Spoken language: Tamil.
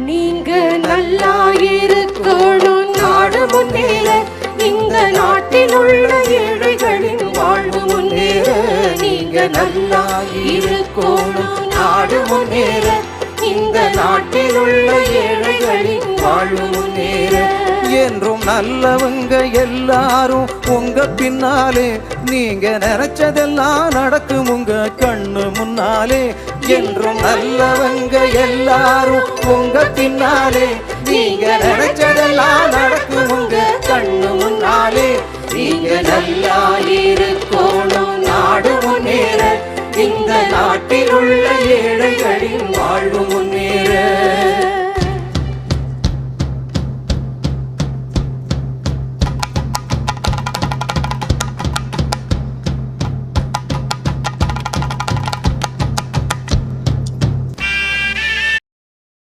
நீங்க நல்லா இருக்கணும், நாடு முன்னேற, இந்த நாட்டில் உள்ள ஏழைகளின் வாழ்வு முன்னேற. நீங்க நல்லா இருக்கணும், நாடு முன்னேற, இந்த நாட்டில் உள்ள ஏழைகளின் வாழ்வு முன்னேற. என்றும் நல்லவங்க எல்லாரும் உங்க பின்னாலே, நீங்க நினைச்சதெல்லாம் நடக்கும் உங்க கண்ணு முன்னாலே. என்றும் நல்லவங்க எல்லாரும் உங்க பின்னாலே, நீங்க நினைச்சதெல்லாம் நடக்கும் உங்க கண்ணு முன்னாலே. நீங்க நல்லா இருக்கணும், நாடு முன்னேற, இந்த நாட்டில் உள்ள ஏழைகளின் வாழ்வு முன்னேற.